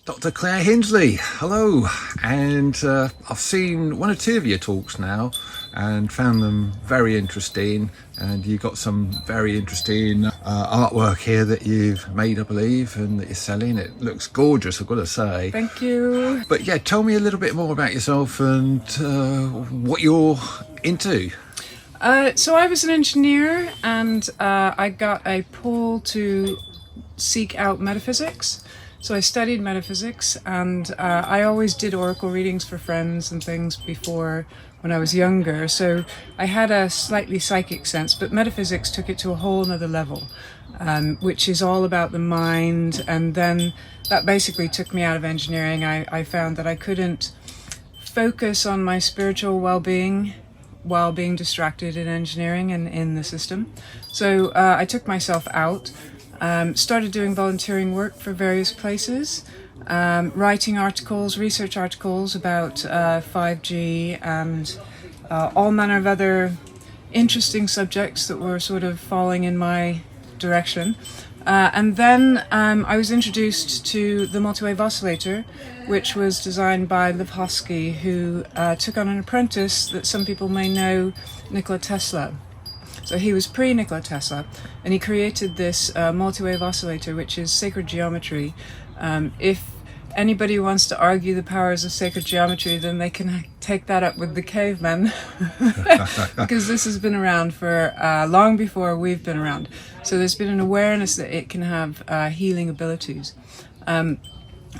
Dr. Clare Hinsley, hello. And I've seen one or two of your talks now and found them very interesting. And you've got some very interesting artwork here that you've made, I believe, and that you're selling. It looks gorgeous, I've got to say. Thank you. But yeah, tell me a little bit more about yourself and what you're into. So I was an engineer, and I got a pull to seek out metaphysics. So I studied metaphysics, and I always did oracle readings for friends and things before when I was younger. So I had a slightly psychic sense, but metaphysics took it to a whole nother level, which is all about the mind. And then that basically took me out of engineering. I found that I couldn't focus on my spiritual well-being while being distracted in engineering and in the system. So I took myself out, started doing volunteering work for various places, writing articles, research articles about 5G and all manner of other interesting subjects that were sort of falling in my direction. And then I was introduced to the multi-wave oscillator, which was designed by Levhovsky, who took on an apprentice that some people may know, Nikola Tesla. So he was pre-Nikola Tesla, and he created this multi-wave oscillator, which is sacred geometry. If anybody wants to argue the powers of sacred geometry, then they can take that up with the cavemen, because this has been around for long before we've been around. So there's been an awareness that it can have healing abilities. And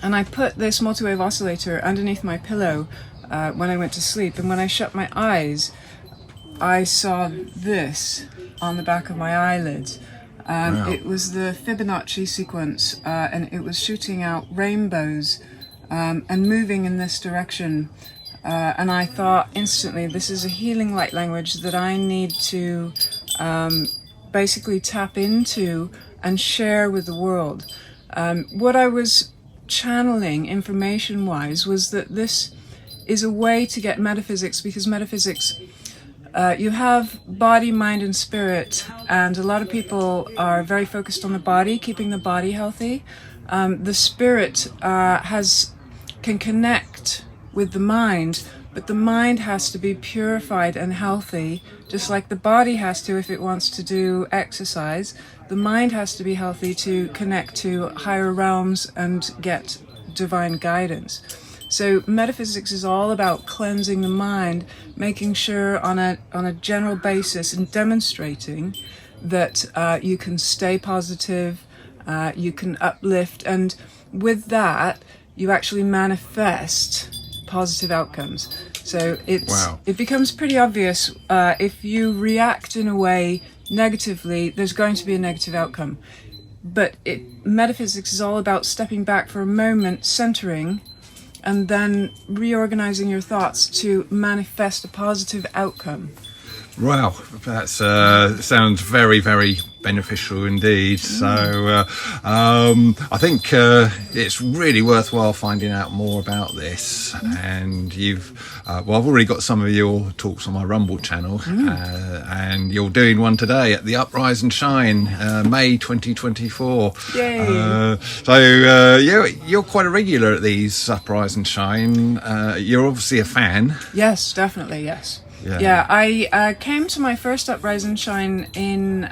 I put this multi-wave oscillator underneath my pillow when I went to sleep, and when I shut my eyes, I saw this on the back of my eyelids. Wow. It was the Fibonacci sequence, and it was shooting out rainbows and moving in this direction. And I thought instantly, this is a healing light language that I need to basically tap into and share with the world. What I was channeling information-wise was that this is a way to get metaphysics, because metaphysics, you have body, mind, and spirit, and a lot of people are very focused on the body, keeping the body healthy. The spirit can connect with the mind, but the mind has to be purified and healthy, just like the body has to if it wants to do exercise. The mind has to be healthy to connect to higher realms and get divine guidance. So metaphysics is all about cleansing the mind, making sure on a general basis and demonstrating that you can stay positive, you can uplift, and with that you actually manifest positive outcomes. So it becomes pretty obvious if you react in a way negatively, there's going to be a negative outcome. But metaphysics is all about stepping back for a moment, centering, and then reorganizing your thoughts to manifest a positive outcome. Wow, that sounds very, very beneficial indeed. So I think it's really worthwhile finding out more about this. And I've already got some of your talks on my Rumble channel, and you're doing one today at the Uprise and Shine, May 2024. Yay! You're quite a regular at these Uprise and Shine. You're obviously a fan. Yes, definitely, yes. Yeah, I came to my first Uprise and Shine in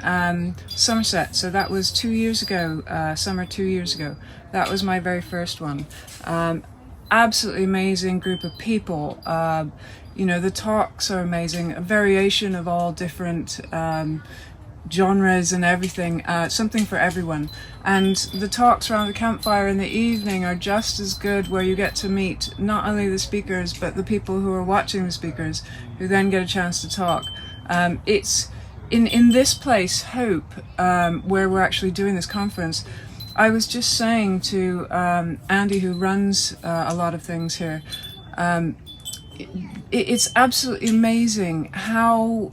Somerset, so that was 2 years ago, summer 2 years ago. That was my very first one. Absolutely amazing group of people. The talks are amazing, a variation of all different genres and everything, something for everyone. And the talks around the campfire in the evening are just as good, where you get to meet not only the speakers but the people who are watching the speakers, who then get a chance to talk. It's in this place, Hope, where we're actually doing this conference. I was just saying to Andy, who runs a lot of things here, it's absolutely amazing how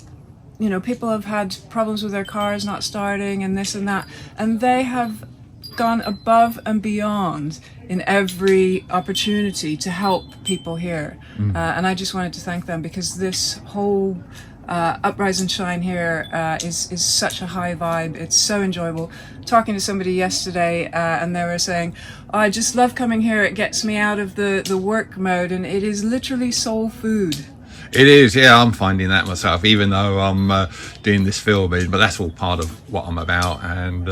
people have had problems with their cars not starting and this and that, and they have gone above and beyond in every opportunity to help people here. And I just wanted to thank them, because this whole Uprise and Shine here is such a high vibe. It's so enjoyable. Talking to somebody yesterday and they were saying, oh, I just love coming here. It gets me out of the work mode, and it is literally soul food. It is, yeah. I'm finding that myself, even though I'm doing this filming, but that's all part of what I'm about, and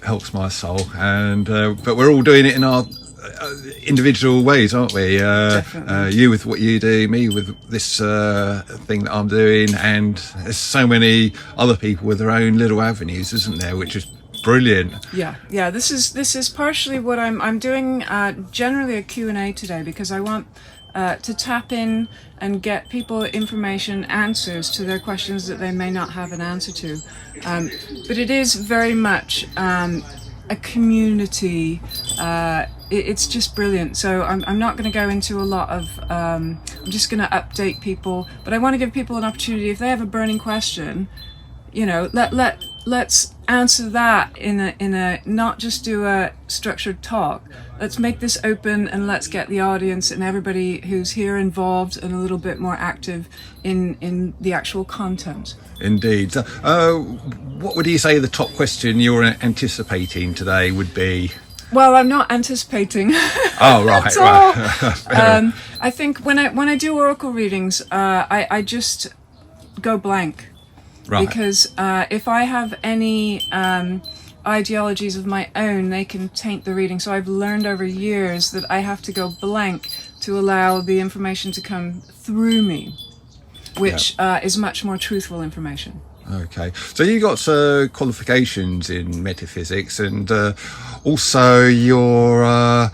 helps my soul. And but we're all doing it in our individual ways, aren't we? You with what you do, me with this thing that I'm doing, and there's so many other people with their own little avenues, isn't there? Which is brilliant. Yeah. This is partially what I'm doing. Generally a Q&A today, because I want to tap in and get people information, answers to their questions that they may not have an answer to. But it is very much a community. It's just brilliant. So I'm not going to go into a lot of, I'm just going to update people, but I want to give people an opportunity. If they have a burning question, you know, let's answer that in a not just do a structured talk. Let's make this open, and let's get the audience and everybody who's here involved and a little bit more active in the actual content. Indeed. So, what would you say the top question you're anticipating today would be? Well, I'm not anticipating. Oh, right, right. I think when I do oracle readings, I just go blank. Right. Because if I have any ideologies of my own, they can taint the reading. So I've learned over years that I have to go blank to allow the information to come through me, which is much more truthful information. Okay, so you got qualifications in metaphysics, and also you're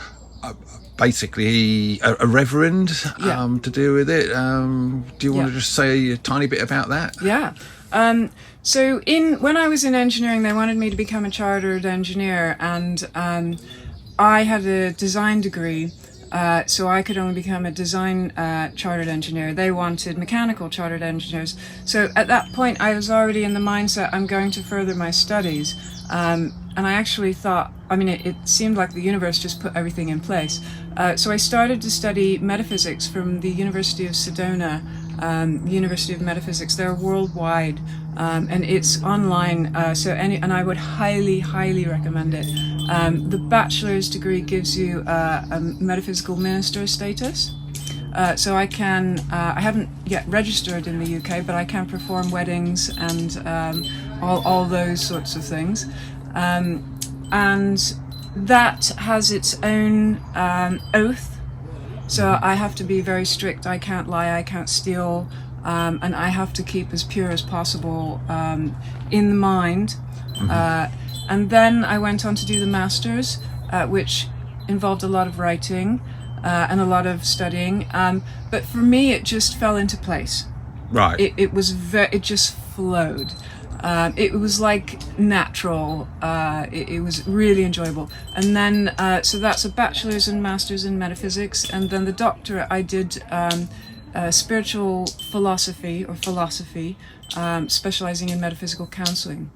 basically a reverend to do with it. Do you want to just say a tiny bit about that? Yeah. So when I was in engineering, they wanted me to become a chartered engineer, and I had a design degree, so I could only become a design chartered engineer. They wanted mechanical chartered engineers. So at that point, I was already in the mindset, I'm going to further my studies. And I actually thought, I mean, it seemed like the universe just put everything in place. So I started to study metaphysics from the University of Sedona, University of Metaphysics. They're worldwide, and it's online. And I would highly, highly recommend it. The bachelor's degree gives you a metaphysical minister status. So I haven't yet registered in the UK, but I can perform weddings and all those sorts of things. And that has its own oath. So I have to be very strict. I can't lie, I can't steal, and I have to keep as pure as possible in the mind. And then I went on to do the Masters, which involved a lot of writing and a lot of studying. But for me, it just fell into place. Right. It just flowed. It was like natural. It was really enjoyable. And then, so that's a bachelor's and master's in metaphysics. And then the doctorate, I did spiritual philosophy, specializing in metaphysical counseling.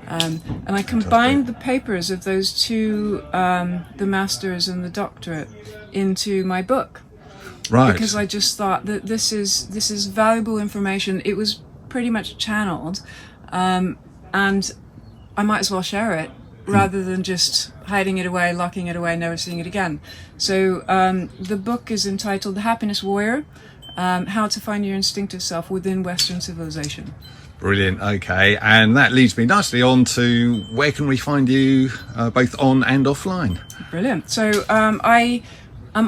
And I combined the papers of those two, the master's and the doctorate, into my book. Right. Because I just thought that this is valuable information. It was pretty much channeled. And I might as well share it rather than just hiding it away, locking it away, never seeing it again. So the book is entitled The Happiness Warrior, How to Find Your Instinctive Self Within Western Civilization. Brilliant. Okay, and that leads me nicely on to where can we find you both on and offline? Brilliant. So I'm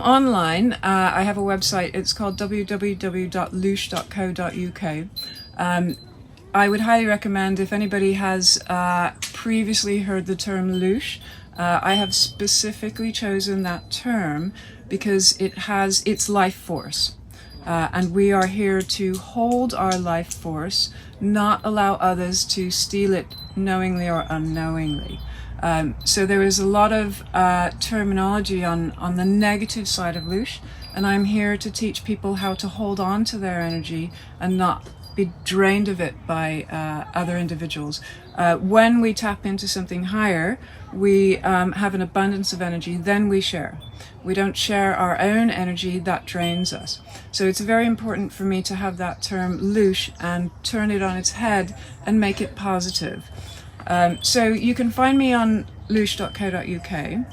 online. I have a website. It's called www.loosh.co.uk. I would highly recommend, if anybody has previously heard the term loosh, I have specifically chosen that term because it has its life force. And we are here to hold our life force, not allow others to steal it knowingly or unknowingly. So there is a lot of terminology on the negative side of loosh, and I'm here to teach people how to hold on to their energy and not be drained of it by other individuals. When we tap into something higher, we have an abundance of energy, then we share. We don't share our own energy, that drains us. So it's very important for me to have that term loosh and turn it on its head and make it positive. So you can find me on loosh.co.uk,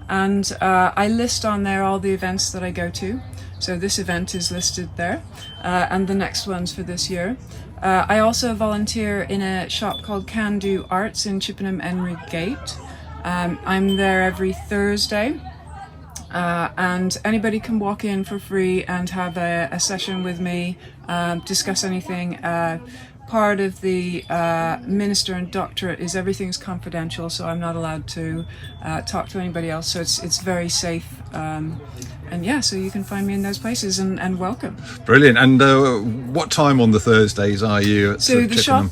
and I list on there all the events that I go to. So this event is listed there, and the next one's for this year. I also volunteer in a shop called Can Do Arts in Chippenham Enry Gate. I'm there every Thursday, and anybody can walk in for free and have a session with me, discuss anything. Part of the minister and doctorate is everything's confidential, so I'm not allowed to talk to anybody else, so it's very safe. And yeah, so you can find me in those places, and welcome. Brilliant. And what time on the Thursdays are you at So the Chippenham?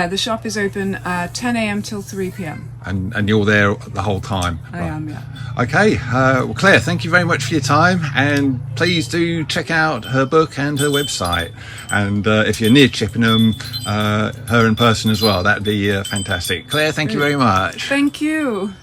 the shop is open 10 a.m. till 3 p.m. And you're there the whole time? I am, yeah. Okay, well, Claire, thank you very much for your time, and please do check out her book and her website. And if you're near Chippenham, her in person as well, that'd be fantastic. Claire, thank you very much. Thank you.